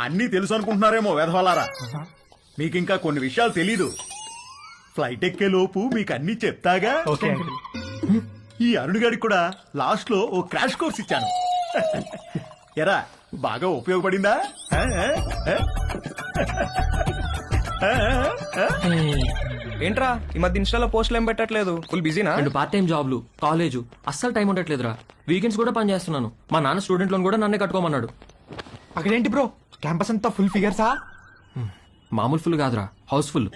అన్నీ తెలుసు అనుకుంటున్నారేమో వెధవలారా. మీకింకా కొన్ని విషయాలు తెలీదు. ఫ్లైట్ ఎక్కే లోపు మీకు అన్ని చెప్తాగా. ఈ అరుణ్ గారికి కూడా లాస్ట్ లో ఓ క్రాష్ కోర్స్ ఇచ్చాను. ఎరా బాగా ఉపయోగపడిందా? ఏంట్రా ఈ మధ్య ఇన్స్టాలో పోస్టులు ఏం పెట్టట్లేదు, ఫుల్ బిజీనా? 2 పార్ట్ టైం జాబ్లు, కాలేజు, అస్సలు టైం ఉండట్లేదురా. వీకెండ్స్ కూడా పని చేస్తున్నాను. మా నాన్న స్టూడెంట్ లోన్ కూడా నన్నే కట్టుకోమన్నాడు. అక్కడేంటి బ్రో, క్యాంపస్ అంతా ఫుల్ ఫిగర్సా? మామూలు ఫుల్ కాదురా, హౌస్ఫుల్.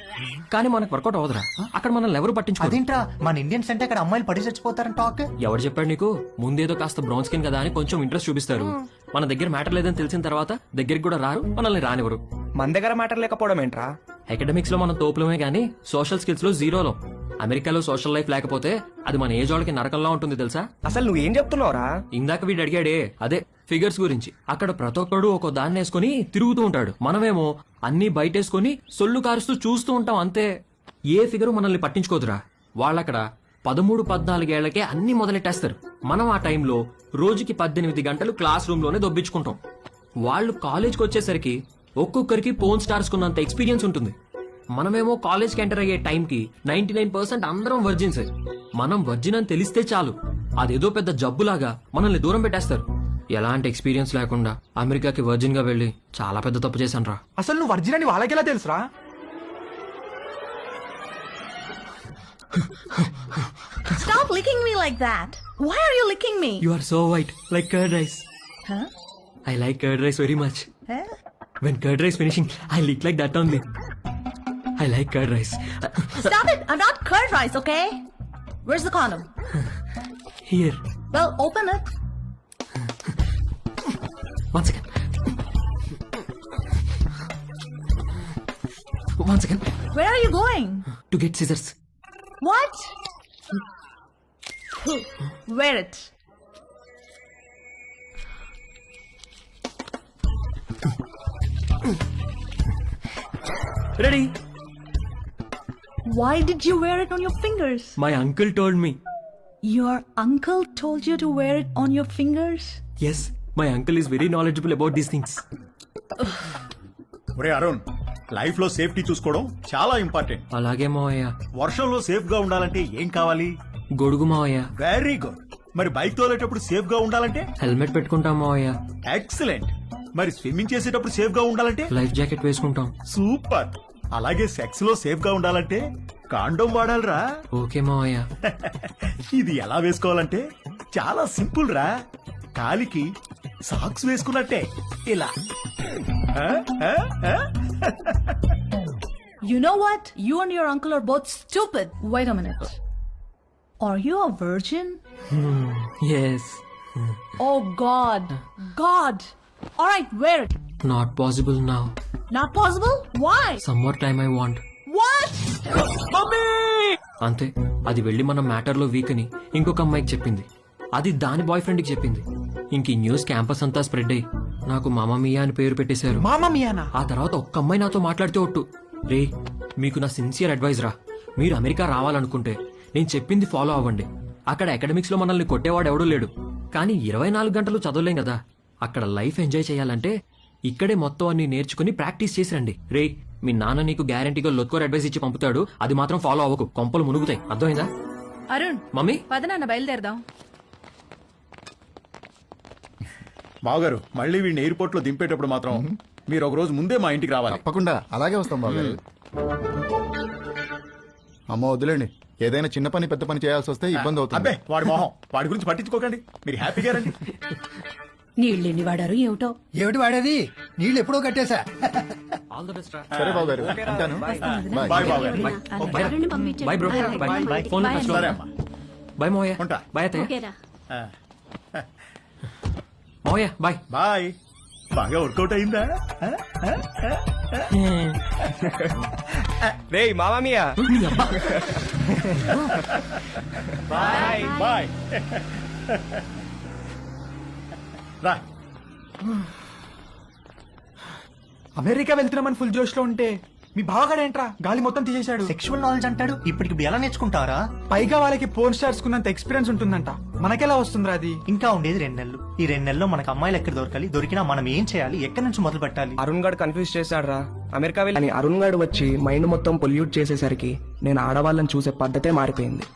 కానీ మనకు వర్కౌట్ అవ్వదురా. అక్కడ మనల్ని ఎవరు పట్టించుకోరు. అదేంట్రా, మన ఇండియన్స్ అంటే అక్కడ అమ్మాయిలు పడి చచ్చిపోతారని టాక్. ఎవరు చెప్పాడు నీకు? ముందేదో కాస్త బ్రౌన్ స్కిన్ కదా అని కొంచెం ఇంట్రెస్ట్ చూపిస్తారు. మన దగ్గర మ్యాటర్ లేదని తెలిసిన తర్వాత దగ్గరికి కూడా రారు, మనల్ని రానివ్వరు. మన దగ్గర మ్యాటర్ లేకపోవడం ఏంట్రా? అకాడమిక్స్ లో మనం తోపులమే గానీ సోషల్ స్కిల్స్ లో జీరోలో. అమెరికాలో సోషల్ లైఫ్ లేకపోతే అది మన ఏజ్ వాళ్ళకి నరకంలా ఉంటుంది తెలుసా? అసలు నువ్వేం చెప్తున్నావురా? ఇందాక వీడు అడిగాడే అదే ఫిగర్స్ గురించి. అక్కడ ప్రతి ఒక్కడు ఒక దాన్ని వేసుకుని తిరుగుతూ ఉంటాడు. మనమేమో అన్ని బయటేసుకుని సొల్లు కారుస్తూ చూస్తూ ఉంటాం అంతే. ఏ ఫిగరు మనల్ని పట్టించుకోదురా. వాళ్ళక్కడ 13-14 ఏళ్లకే అన్ని మొదలెట్టేస్తారు. మనం ఆ టైంలో రోజుకి 18 గంటలు క్లాస్ రూమ్ లోనే దొబ్బించుకుంటాం. వాళ్ళు కాలేజ్కి వచ్చేసరికి ఒక్కొక్కరికి పోన్ స్టార్స్ కున్నంత ఎక్స్పీరియన్స్ ఉంటుంది. మనమేమో కాలేజ్కి ఎంటర్ అయ్యే టైంకి 99% అందరం వర్జిన్స్. మనం వర్జిన్ అని తెలిస్తే చాలు, అదేదో పెద్ద జబ్బులాగా మనల్ని దూరం పెట్టేస్తారు. ఎలాంటి ఎక్స్పీరియన్స్ లేకుండా అమెరికాకి వర్జిన్ గా వెళ్లి చాలా పెద్ద తప్పు చేశాను రా. అసలు నువ్వు వర్జిన్ అని వాళ్ళకెలా తెలుసురా? Stop licking me like that. Why are you licking me? You are so white, like curd rice. Huh? I like curd rice very much. Huh? When curd rice finishing, I lick like that only. I like curd rice. Stop it! I'm not curd rice, okay? Where's the condom? Here. Well, open it. One second. One second. Where are you going? To get scissors. What? Wear it. Ready? Why did you wear it on your fingers? My uncle told me. Your uncle told you to wear it on your fingers? Yes, my uncle is very knowledgeable about these things. ఒరే Arun, life లో safety చూసుకోవడం చాలా important. అలాగే మావయ్య. వర్షంలో safe గా ఉండాలంటే ఏం కావాలి? గొడుగు మావయ్య. Very good. మరి బైక్ తోలేటప్పుడు సేఫ్ గా ఉండాలంటే? హెల్మెట్ పెట్టుకుంటాం మావయ్య. ఎక్సలెంట్. మరి స్విమ్మింగ్ చేసేటప్పుడు సేఫ్ గా ఉండాలంటే? లైఫ్ జాకెట్ వేసుకుంటాం. సూపర్. అలాగే సెక్స్ లో సేఫ్ గా ఉండాలంటే కాండోమ్ వాడాలిరా. ఓకే మావయ్య. ఇది ఎలా వేసుకోవాలంటే చాలా సింపుల్ రా. కాలికి సాక్స్ వేసుకున్నట్టే ఇలా. You know what? You and your uncle are both stupid. Wait a minute. Are you a virgin? Yes. Oh God. God. Alright, wear it. Not possible now. Not possible? Why? Some more time I want. What? అంతే. అది వెళ్లి మన matter లో week అని ఇంకొక అమ్మాయికి చెప్పింది. అది దాని బాయ్ ఫ్రెండ్ కి చెప్పింది. ఇంక ఈ న్యూస్ క్యాంపస్ అంతా స్ప్రెడ్ అయ్యి నాకు మామా మియా అని పేరు పెట్టేశారు. మామా మియానా? ఆ తర్వాత ఒక్క అమ్మాయి నాతో మాట్లాడితే ఒట్టు. రే, మీకు నా సిన్సియర్ అడ్వైజ్ రా. మీరు అమెరికా రావాలనుకుంటే నేను చెప్పింది ఫాలో అవ్వండి. అక్కడ అకాడమిక్స్ లో మనల్ని కొట్టేవాడు ఎవడూ లేడు. కానీ 24 గంటలు చదవలేం కదా. అక్కడ లైఫ్ ఎంజాయ్ చేయాలంటే ఇక్కడే మొత్తం అన్ని నేర్చుకుని ప్రాక్టీస్ చేసి రండి. రే, మీ నాన్న నీకు గ్యారంటీగా లొత్కోర్ అడ్వైస్ ఇచ్చి పంపుతాడు. అది మాత్రం ఫాలో అవ్వకు, కొంపలు మునుగుతాయి. అర్థమైందా? అరుణ్, మమ్మీ పద నాన్న బయలుదేరదాం. బావగారు, మళ్ళీ వీడిని ఎయిర్పోర్ట్ లో దింపేటప్పుడు మాత్రం మీరు ఒక రోజు ముందే మా ఇంటికి రావాలి. తప్పకుండా అలాగే వస్తాం బావగారు. అమ్మ వద్దులేండి, ఏదైనా చిన్న పని పెద్ద పని చేయాల్సి వస్తే ఇబ్బంది అవుతుంది. అబ్బే, వాడి మొహం, వాడి గురించి పట్టించుకోకండి. మీరు హ్యాపీగా రండి. నీళ్ళు ఎన్ని వాడారు ఏమిటో. ఏమిటి వాడేది? నీళ్ళు ఎప్పుడో కట్టేశా. ఆల్ ద బెస్ట్ రా. సరే బావగారు, ఉంటాను. బాయ్ బావగారు. By bro. బై. ఫోన్ లో సరే అమ్మా. బై మోయ. ఉంటా. బై అత్తయ్య. ఆ, మోయ బాయ్. బాయ్. బాగా వర్కౌట్ అయిందా? రే మామా మియా. Bye bye. రా. అమెరికా వెళ్తున్నామని ఫుల్ జోష్ లో ఉంటే మీ బావగాడేంట్రా గాలి మొత్తం తీసేశాడు. సెక్షువల్ నాలెడ్జ్ అంటాడు. ఇప్పటికి ఎలా నేర్చుకుంటారా? పైగా వాళ్ళకి పోర్న్ స్టార్స్ కున్నంత ఎక్స్పీరియన్స్ ఉంటుందంట. మనకెలా వస్తుందిరా అది? ఇంకా ఉండేది 2 నెలలు. ఈ 2 నెలల్లో మనకు అమ్మాయిలు ఎక్కడ దొరకాలి, దొరికినా మనం ఏం చేయాలి, ఎక్కడి నుంచి మొదలు పెట్టాలి? అరుణ్ గాడు కన్ఫ్యూజ్ చేశాడు అమెరికా వెళ్ళి అరుణ్ గాడు వచ్చి మైండ్ మొత్తం పొల్యూట్ చేసేసరికి నేను ఆడవాళ్ళని చూసే పద్ధతే మారిపోయింది.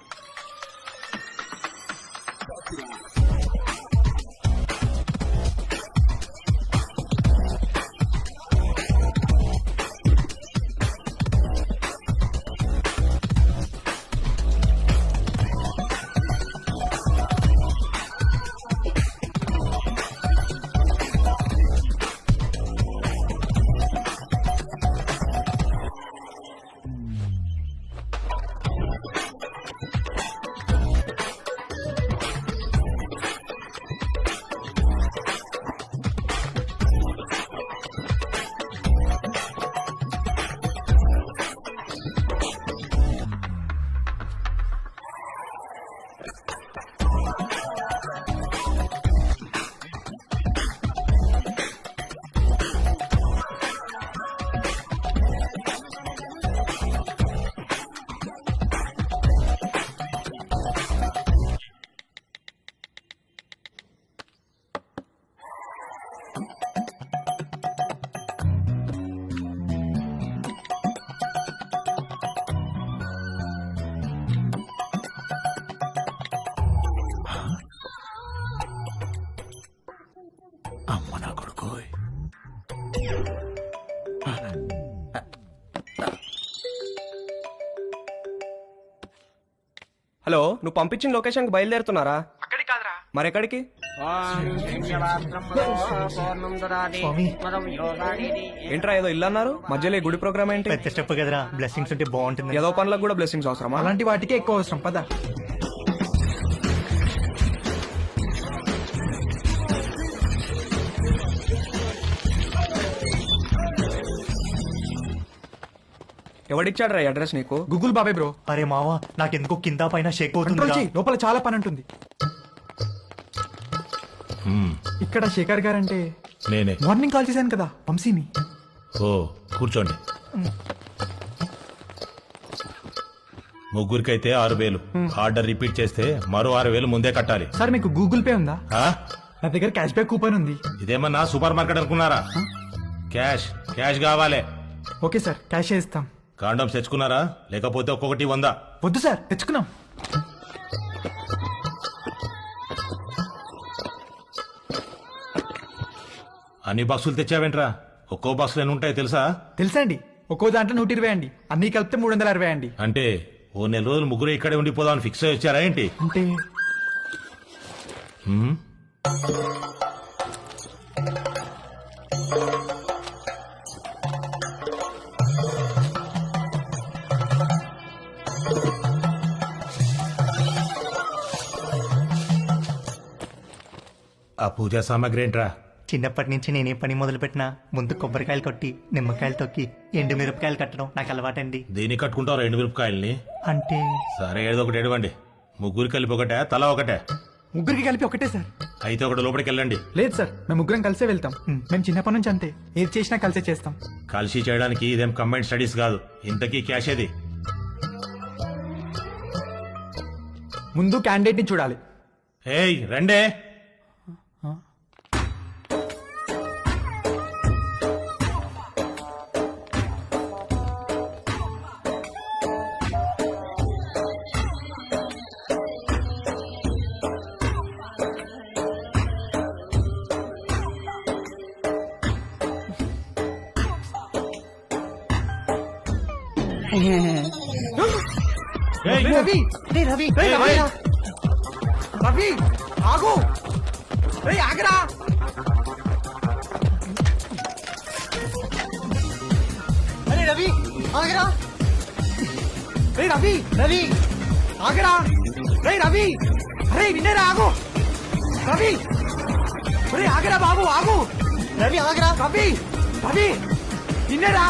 అమ్మ నా కొడుకు. హలో, నువ్వు పంపించిన లొకేషన్ కి బయలుదేరుతున్నారా? అక్కడికి కాదురా. మరెక్కడికి? ఏంట్రా ఏదో ఇల్లు అన్నారు, మధ్యలో ఈ గుడి ప్రోగ్రామ్ ఏంటి? పెద్ద స్టెప్ కదరా, బ్లెస్సింగ్స్ ఉంటే బాగుంటుంది. ఏదో పనులకు కూడా బ్లెస్సింగ్స్ అవసరమా? అలాంటి వాటికే ఎక్కువ అవసరం. పద. ఎవడిచ్చాడు రా అడ్రస్ నీకు? గూగుల్ బాబాయ్ బ్రో. అరే మావా, నాకెందుకో కింద పైన షేక్ కంట్రోల్ అవుతుంది. చెయ్యి, లోపల చాలా పని ఉంటుంది. ఇక్కడ శేఖర్ గారంటే నేనే. మార్నింగ్ కాల్ చేశాను కదా, వంశీని. ఓ, కూర్చోండి. ముగ్గురికైతే 6,000. ఆర్డర్ రిపీట్ చేస్తే మరో 6,000 ముందే కట్టాలి. సార్ మీకు గూగుల్ పే ఉందా? ఆ? నా దగ్గర క్యాష్ బ్యాక్ కూపన్ ఉంది. ఇదేమన్నా సూపర్ మార్కెట్ అనుకున్నారా? క్యాష్ క్యాష్ కావాలి. ఓకే సార్, క్యాష్ ఇస్తాం. కాండమ్స్ తెచ్చుకున్నారా? లేకపోతే ఒక్కొక్కటి 100. వద్దు సార్, తెచ్చుకున్నాం. అన్ని బాక్సులు తెచ్చావేంట్రా? ఒక్కో బాక్సులు ఎన్ని ఉంటాయి తెలుసా? తెలుసా అండి, ఒక్కో దాంట్లో 120 అండి, అన్ని కలిపితే 360 అండి. అంటే ఓ నెల రోజులు ముగ్గురు ఇక్కడే ఉండిపోదామని ఫిక్స్ అయ్యి వచ్చారా ఏంటి? అంటే హ్మ్? ఆ పూజా సామాగ్రి ఏంట్రా? చిన్నప్పటి నుంచి నేనే పని మొదలు పెట్టినా ముందు కొబ్బరికాయలు కొట్టి, నిమ్మకాయలు తొక్కి, ఎండు మిరపకాయలు కట్టడం నాకు అలవాటండి. దీన్ని కట్టుకుంటావు 2 మిరపకాయల్ని? అంటే సరే, ఏదో ఒకటి ఎడవండి. ముగ్గురు కలిపి ఒకటే, తల ఒకటే? ముగ్గురికి కలిపి ఒకటే సార్. అయితే ఒకటి లోపలికి వెళ్ళండి. లేదు సార్, మేము ముగ్గురం కలిసే వెళ్తాం. మేము చిన్నప్పటి నుంచి అంతే, ఏది చేసినా కలిసే చేస్తాం. కలిసి చేయడానికి ఇదేం కంబైన్డ్ స్టడీస్ కాదు. ఇంతకీ క్యాష్ ఏది? ముందు క్యాండిడేట్ ని చూడాలి. ఏయ్ రండే. ఏయ్, రవి, రే రవి, రేయ్, రవి రా. రవి ఆగు, రేయ్ ఆగరా. అరే రవి, ఆగరా. రేయ్ రవి, రవి, ఆగరా. రేయ్ రవి, అరే నిన్నేరా, ఆగు. రవి, రేయ్ ఆగరా బాబు, ఆగు. రవి ఆగరా. రవి, రవి నిన్నేరా.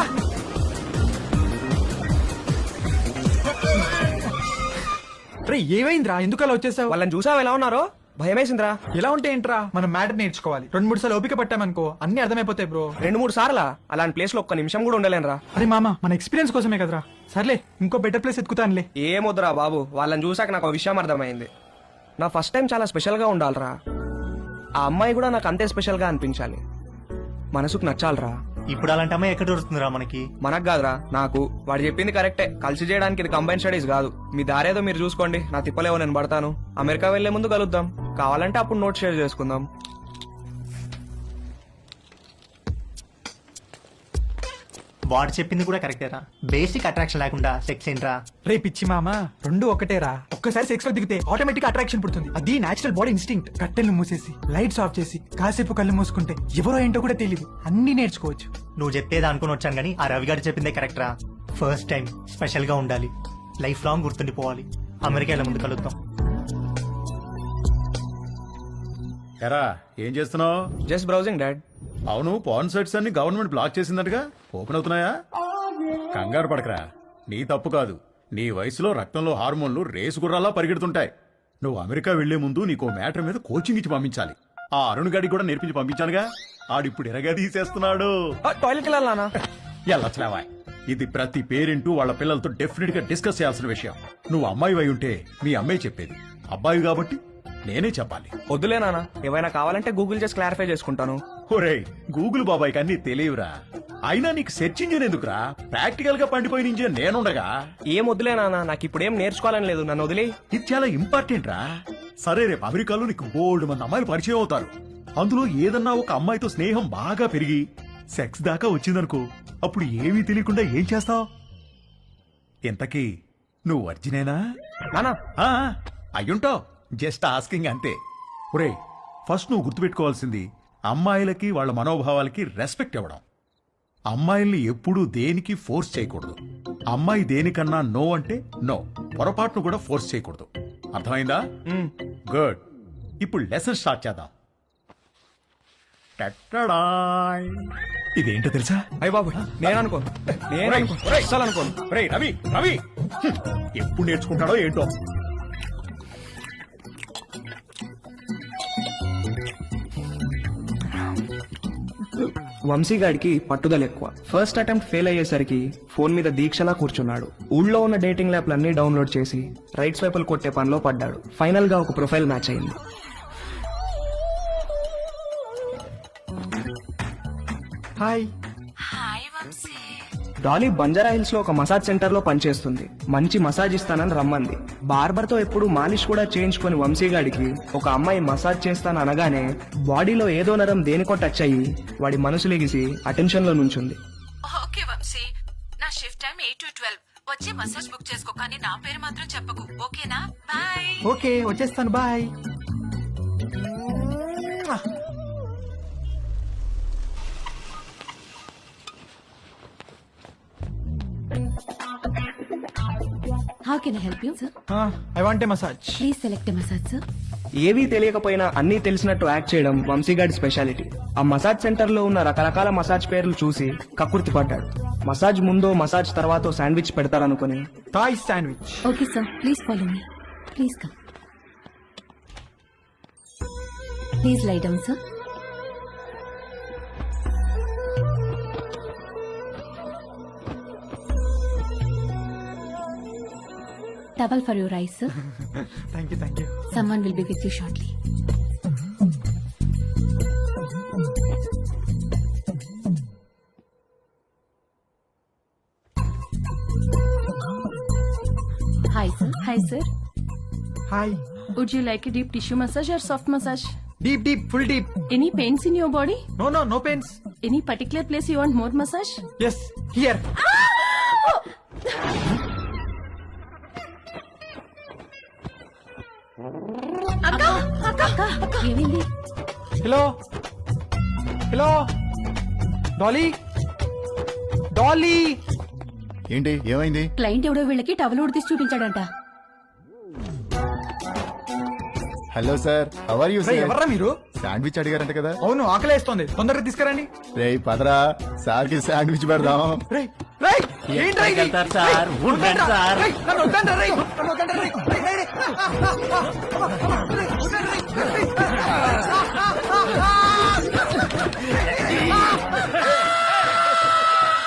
రే ఏమైందిరా, ఎందుకు అలా వచ్చేసావు? వాళ్ళని చూసావు ఎలా ఉన్నారో? భయమేసిందిరా. ఎలా ఉంటే ఏంట్రా, మనం మ్యాటర్ నేర్చుకోవాలి. 2-3 సార్లు ఓపిక పట్టామనుకో అన్ని అర్థమైపోతాయి బ్రో. 2-3 సార్లా? అలాంటి ప్లేస్ లో ఒక్క నిమిషం కూడా ఉండలేనురా. అరే మామ, మన ఎక్స్పీరియన్స్ కోసమే కదరా. సర్లే, ఇంకో బెటర్ ప్లేస్ ఎత్తుకుతానులే. ఏమొద్దురా బాబు, వాళ్ళని చూసాక నాకు ఒక విషయం అర్థమైంది. నా ఫస్ట్ టైం చాలా స్పెషల్గా ఉండాలిరా. ఆ అమ్మాయి కూడా నాకు అంతే స్పెషల్గా అనిపించాలి. మనసుకు నచ్చాలిరా. ఇప్పుడు అలాంటి అమ్మాయి ఎక్కడ దొరుకుతుందిరా మనకి? మనకు కాదురా, నాకు. వాడు చెప్పింది కరెక్టే. కలిసి చేయడానికి ఇది కంబైన్ స్టడీస్ కాదు. మీ దారేదో మీరు చూసుకోండి, నా తిప్పలేవో నేను పడతాను. అమెరికా వెళ్లే ముందు కలుద్దాం, కావాలంటే అప్పుడు నోట్ షేర్ చేసుకుందాం. వాడు చెప్పింది కూడా కరెక్టేరా. బేసిక్ అట్రాక్షన్ లేకుండా సెక్స్ ఏంట్రా? రే పిచ్చి మామ, రెండు ఒకటేరా. ఒక్కసారి సెక్స్ లో దిగితే ఆటోమేటిక్ అట్రాక్షన్ పుడుతుంది. అది నేచురల్ బాడీ ఇన్స్టింక్ట్. కట్టెలు మూసేసి లైట్స్ ఆఫ్ చేసి కాసేపు కళ్ళు మూసుకుంటే ఎవరో ఏంటో కూడా తెలియదు, అన్ని నేర్చుకోవచ్చు. నువ్వు చెప్పేది అనుకుని వచ్చాను కానీ ఆ రవి గారు చెప్పిందే కరెక్టరా. ఫస్ట్ టైం స్పెషల్ గా ఉండాలి, లైఫ్ లాంగ్ గుర్తుండిపోవాలి. అమెరికా వెళ్ళే ముందు కలుద్దాం. ఎరా ఏం చేస్తున్నావు? Just browsing dad. అవును, పాన్ సైట్స్ అన్ని గవర్నమెంట్ బ్లాక్ చేసిందటగా, ఓపెన్ అవుతున్నాయా? కంగారు పడకరా, నీ తప్పు కాదు. నీ వయసులో రక్తంలో హార్మోన్లు రేసు గుర్రాలా పరిగెడుతుంటాయి. నువ్వు అమెరికా వెళ్లే ముందు నీకో మ్యాటర్ మీద కోచింగ్ ఇచ్చి పంపించాలి. ఆ అరుణ్ గడికి కూడా నేర్పించి పంపించానుగా, ఆడిప్పుడు ఎరగా తీసేస్తున్నాడు. టాయిలెట్కి వెళ్ళాలా? ఎల్లట్లేవా, ఇది ప్రతి పేరెంట్ వాళ్ళ పిల్లలతో డెఫినెట్ గా డిస్కస్ చేయాల్సిన విషయం. నువ్వు అమ్మాయి అయి ఉంటే మీ అమ్మాయి చెప్పేది, అబ్బాయి కాబట్టి నేనే చెప్పాలి. వద్దులే నాన్న, ఏమైనా కావాలంటే గూగుల్ చేసి క్లారిఫై చేసుకుంటాను. ఒరేయ్, గూగుల్ బాబాయ్కి అన్ని తెలియవురా. అయినా నీకు సెర్చ్ ఇంజిన్ ఎందుకురా? ప్రాక్టికల్ గా పండిపోయిన ఇంజిన్ నేనుండగా. ఏం వద్దులే నాన్న, నాకు ఇప్పుడేం నేర్చుకోవాలని లేదు, నన్ను వదిలే. ఇది చాలా ఇంపార్టెంట్ రా. సరే, రేపు అమెరికాలో నీకు బోల్డ్ మంది అమ్మాయిలు పరిచయం అవుతారు. అందులో ఏదన్నా ఒక అమ్మాయితో స్నేహం బాగా పెరిగి సెక్స్ దాకా వచ్చిందనుకో, అప్పుడు ఏమీ తెలియకుండా ఏం చేస్తావు? ఇంతకీ నువ్వు వర్జినేనా? నానా అయ్యుంటావు, జస్ట్ ఆస్కింగ్ అంతే. ఒరేయ్, ఫస్ట్ నువ్వు గుర్తుపెట్టుకోవాల్సింది అమ్మాయిలకి వాళ్ళ మనోభావాలకి రెస్పెక్ట్ ఇవ్వడం. అమ్మాయిల్ని ఎప్పుడూ దేనికి ఫోర్స్ చేయకూడదు. అమ్మాయి దేనికన్నా నో అంటే నో, పొరపాటును కూడా ఫోర్స్ చేయకూడదు. అర్థమైందా? గుడ్. ఇప్పుడు లెసన్ స్టార్ట్ చేద్దాం. టట్టడాయ్. ఇదేంటో తెలుసా? అయ్య బాబు, నేను అనుకోను, అస్సలు అనుకోను. ఒరేయ్ రవి, రవి ఎప్పుడు నేర్చుకుంటాడో ఏంటో. వంశీగాడికి పట్టుదల ఎక్కువ. ఫస్ట్ అటెంప్ట్ ఫెయిల్ అయ్యేసరికి ఫోన్ మీద దీక్షలా కూర్చున్నాడు. ఊళ్ళో ఉన్న డేటింగ్ యాప్లన్నీ డౌన్లోడ్ చేసి రైట్ స్వైపులు కొట్టే పనిలో పడ్డాడు. ఫైనల్ గా ఒక ప్రొఫైల్ మ్యాచ్ అయింది. హాయ్. డాలీ బంజారా హిల్స్ లో ఒక మసాజ్ సెంటర్ లో పనిచేస్తుంది. మంచి మసాజ్ ఇస్తానని రమ్మంది. బార్బర్ తో ఎప్పుడు మాలిష్ కూడా చేయించుకుని వంశీగాడికి ఒక అమ్మాయి మసాజ్ చేస్తాను అనగానే బాడీలో ఏదో నరం దేనికో టచ్ అయ్యి వాడి మనసు లెగిసి అటెన్షన్ లో నుంచుంది. ఓకే వంశీ, నా షిఫ్ట్ టైం 8 to 12. వచ్చి మసాజ్ బుక్ చేసుకో, కానీ నా పేరు మాత్రం చెప్పకు, ఓకేనా? బాయ్. ఓకే, వచ్చేస్తాను, bye. How can I help you, sir? I want a massage. Please select a massage, sir. ఏవీ తెలియకపోయినా అన్నీ తెలిసినట్టు యాక్ట్ చేయడం వంశీగాడి స్పెషాలిటీ. ఆ మసాజ్ సెంటర్ లో ఉన్న రకరకాల మసాజ్ పేర్లు చూసి కక్కుర్తి పడ్డాడు. మసాజ్ ముందో మసాజ్ తర్వాతో శాండ్విచ్ పెడతారనుకుని Thai sandwich. Okay, sir. Please follow me. Please come. Please lie down, sir. Towel for your eyes, sir. Thank you, thank you. Someone will be with you shortly. Hi, sir. Hi, sir. Hi. Would you like a deep tissue massage or soft massage? Deep deep, full deep. Any pains in your body? No pains. Any particular place you want more massage? Yes, here. ఏమైంది? Hello, hello, Dolly, Dolly. ఏంటి ఏమైంది? Client ఎవడో వీళ్ళకి towel ఉడితీసి చూపించాడంట. Hello sir, how are you sir? ఎవర్రా మీరు? Sandwich అడిగారంట కదా? అవును, ఆకలేస్తోంది, తొందరగా తీసుకురండి. రేయ్ పదరా, సార్ కి శాండ్విచ్ పెడదాం. రేయ్, రేయ్, ఏంట్రా ఇది? రేయ్, వద్దండ్రా, రేయ్, నన్ను వద్దండ్రా, రేయ్, నన్ను వద్దండ్రా, రేయ్, రేయ్, రేయ్, రేయ్.